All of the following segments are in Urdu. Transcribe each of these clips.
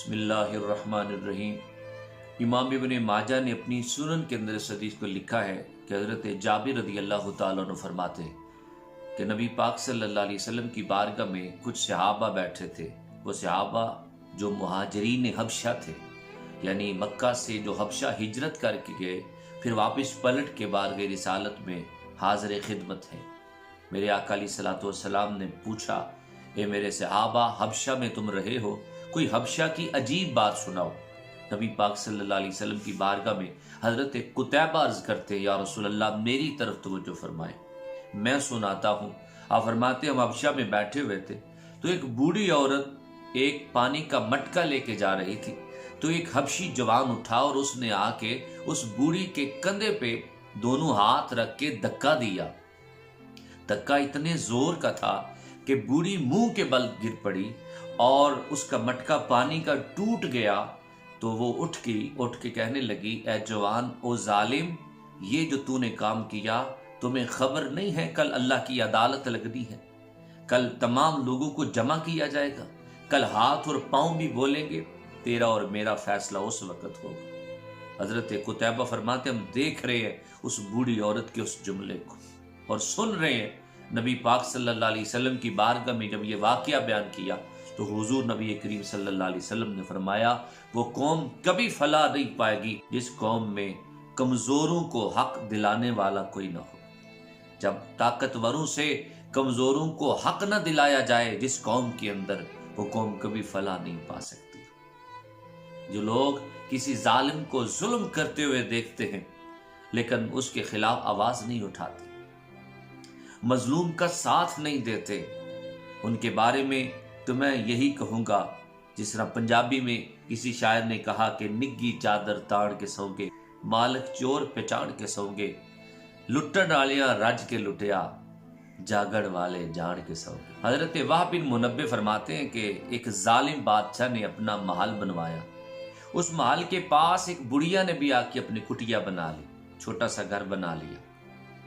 بسم اللہ الرحمن الرحیم۔ امام ابن ماجہ نے اپنی سنن کے اندر اس حدیث کو لکھا ہے کہ حضرت جابر رضی اللہ تعالیٰ عنہ فرماتے ہیں کہ نبی پاک صلی اللہ علیہ وسلم کی بارگاہ میں کچھ صحابہ بیٹھے تھے۔ وہ صحابہ جو مہاجرین حبشہ تھے، یعنی مکہ سے جو حبشہ ہجرت کر کے گئے پھر واپس پلٹ کے بارگاہ رسالت میں حاضر خدمت ہیں۔ میرے آقا علیہ الصلوۃ والسلام نے پوچھا، اے میرے صحابہ، حبشہ میں تم رہے ہو، کوئی حبشہ کی عجیب بات سناؤ۔ نبی پاک صلی اللہ علیہ وسلم کی بارگاہ میں حضرت قتیبہ عرض کرتے، یا رسول اللہ میری طرف توجہ فرمائے، میں سناتا ہوں۔ آپ فرماتے ہم حبشہ میں بیٹھے ہوئے تھے تو ایک بوڑھی عورت ایک پانی کا مٹکا لے کے جا رہی تھی، تو ایک حبشی جوان اٹھا اور اس نے آ کے اس بوڑھی کے کندھے پہ دونوں ہاتھ رکھ کے دھکا دیا۔ دھکا اتنے زور کا تھا کہ بوڑھی منہ کے بل گر پڑی اور اس کا مٹکا پانی کا ٹوٹ گیا۔ تو وہ اٹھ کے کہنے لگی، اے جوان، او ظالم، یہ جو تو نے کام کیا تمہیں خبر نہیں ہے کل اللہ کی عدالت لگنی ہے، کل تمام لوگوں کو جمع کیا جائے گا، کل ہاتھ اور پاؤں بھی بولیں گے، تیرا اور میرا فیصلہ اس وقت ہوگا۔ حضرت قتیبہ فرماتے ہم دیکھ رہے ہیں اس بوڑھی عورت کے اس جملے کو اور سن رہے ہیں نبی پاک صلی اللہ علیہ وسلم کی بارگاہ میں جب یہ واقعہ بیان کیا تو حضور نبی کریم صلی اللہ علیہ وسلم نے فرمایا، وہ قوم کبھی فلاح نہیں پائے گی جس قوم میں کمزوروں کو حق دلانے والا کوئی نہ ہو۔ جب طاقتوروں سے کمزوروں کو حق نہ دلایا جائے جس قوم کے اندر، وہ قوم کبھی فلاح نہیں پا سکتی۔ جو لوگ کسی ظالم کو ظلم کرتے ہوئے دیکھتے ہیں لیکن اس کے خلاف آواز نہیں اٹھاتے، مظلوم کا ساتھ نہیں دیتے، ان کے بارے میں تو میں یہی کہوں گا جس طرح پنجابی میں کسی شاعر نے کہا کہ نگی چادر تاڑ کے سو گے، مالک چور پہچان کے سو گے، لٹن والیاں رج کے لٹیا، جاگڑ والے جان کے سو گے۔ حضرت وہب بن منبہ فرماتے ہیں کہ ایک ظالم بادشاہ نے اپنا محل بنوایا، اس محل کے پاس ایک بڑھیا نے بھی آ کے اپنی کٹیا بنا لی، چھوٹا سا گھر بنا لیا۔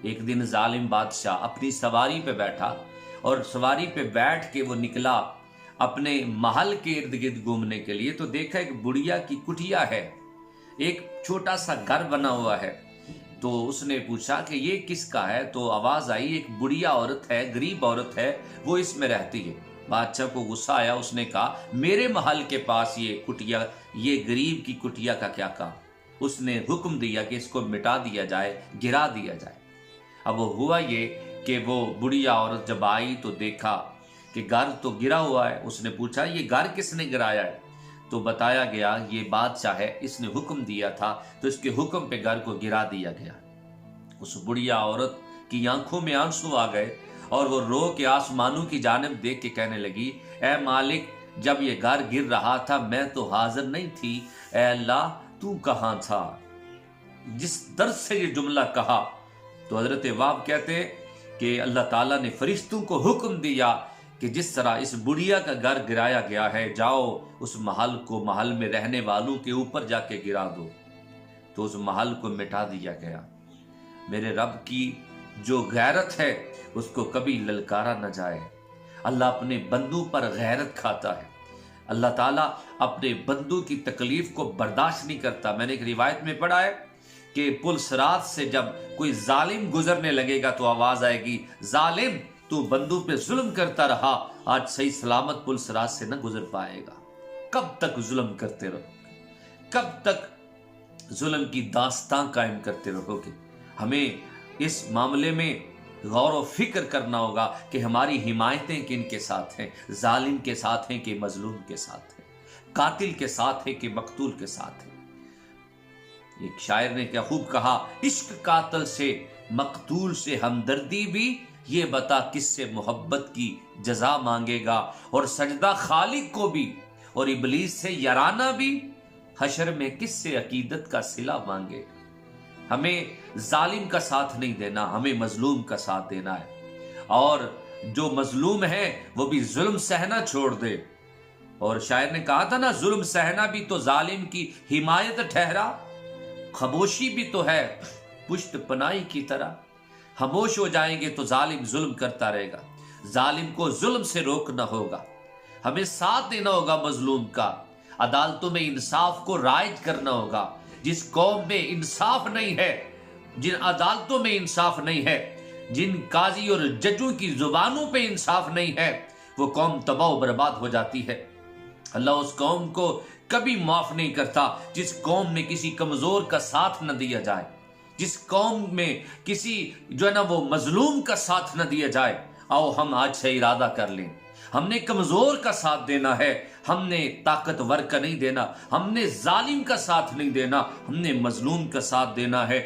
ایک دن ظالم بادشاہ اپنی سواری پہ بیٹھا اور سواری پہ بیٹھ کے وہ نکلا اپنے محل کے ارد گرد گھومنے کے لیے، تو دیکھا ایک بڑھیا کی کٹیا ہے، ایک چھوٹا سا گھر بنا ہوا ہے۔ تو اس نے پوچھا کہ یہ کس کا ہے؟ تو آواز آئی ایک بڑھیا عورت ہے، غریب عورت ہے، وہ اس میں رہتی ہے۔ بادشاہ کو غصہ آیا، اس نے کہا میرے محل کے پاس یہ کٹیا، یہ غریب کی کٹیا کا کیا کام؟ اس نے حکم دیا کہ اس کو مٹا دیا جائے، گرا دیا جائے۔ اب وہ ہوا یہ کہ وہ بڑھیا عورت جب آئی تو دیکھا کہ گھر تو گرا ہوا ہے۔ اس نے پوچھا یہ گھر کس نے گرایا ہے؟ تو بتایا گیا یہ بادشاہ ہے، اس نے حکم دیا تھا تو اس کے حکم پہ گھر کو گرا دیا گیا۔ اس بڑھیا عورت کی آنکھوں میں آنسو آ گئے اور وہ رو کے آسمانوں کی جانب دیکھ کے کہنے لگی، اے مالک، جب یہ گھر گر رہا تھا میں تو حاضر نہیں تھی، اے اللہ تو کہاں تھا؟ جس درد سے یہ جملہ کہا تو حضرت وہب کہتے کہ اللہ تعالیٰ نے فرشتوں کو حکم دیا کہ جس طرح اس بڑھیا کا گھر گرایا گیا ہے، جاؤ اس محل کو محل میں رہنے والوں کے اوپر جا کے گرا دو۔ تو اس محل کو مٹا دیا گیا۔ میرے رب کی جو غیرت ہے اس کو کبھی للکارا نہ جائے۔ اللہ اپنے بندوں پر غیرت کھاتا ہے، اللہ تعالیٰ اپنے بندوں کی تکلیف کو برداشت نہیں کرتا۔ میں نے ایک روایت میں پڑھا ہے کہ پل صراط سے جب کوئی ظالم گزرنے لگے گا تو آواز آئے گی، ظالم تو بندوں پہ ظلم کرتا رہا، آج صحیح سلامت پل صراط سے نہ گزر پائے گا۔ کب تک ظلم کرتے رہو گے؟ کب تک ظلم کی داستان قائم کرتے رہو گے؟ ہمیں اس معاملے میں غور و فکر کرنا ہوگا کہ ہماری حمایتیں کن کے ساتھ ہیں، ظالم کے ساتھ ہیں کہ مظلوم کے ساتھ ہیں، قاتل کے ساتھ ہیں کہ مقتول کے ساتھ ہیں۔ ایک شاعر نے کیا خوب کہا، عشق قاتل سے مقتول سے ہمدردی بھی، یہ بتا کس سے محبت کی جزا مانگے گا، اور سجدہ خالق کو بھی اور ابلیس سے یارانہ بھی، حشر میں کس سے عقیدت کا صلہ مانگے گا۔ ہمیں ظالم کا ساتھ نہیں دینا، ہمیں مظلوم کا ساتھ دینا ہے، اور جو مظلوم ہے وہ بھی ظلم سہنا چھوڑ دے۔ اور شاعر نے کہا تھا نا، ظلم سہنا بھی تو ظالم کی حمایت ٹھہرا، خاموشی بھی تو ہے پشت پناہی کی طرح۔ خاموش ہو جائیں گے تو ظالم ظلم کرتا رہے گا، ظالم کو ظلم سے روکنا ہوگا، ہمیں ساتھ دینا ہوگا مظلوم کا، عدالتوں میں انصاف کو رائج کرنا ہوگا۔ جس قوم میں انصاف نہیں ہے، جن عدالتوں میں انصاف نہیں ہے، جن قاضی اور ججوں کی زبانوں پہ انصاف نہیں ہے، وہ قوم تباہ و برباد ہو جاتی ہے۔ اللہ اس قوم کو کبھی معاف نہیں کرتا جس قوم میں کسی کمزور کا ساتھ نہ دیا جائے، جس قوم میں کسی جو ہے نا وہ مظلوم کا ساتھ نہ دیا جائے۔ آؤ ہم آج سے ارادہ کر لیں، ہم نے کمزور کا ساتھ دینا ہے، ہم نے طاقتور کا نہیں دینا، ہم نے ظالم کا ساتھ نہیں دینا، ہم نے مظلوم کا ساتھ دینا ہے۔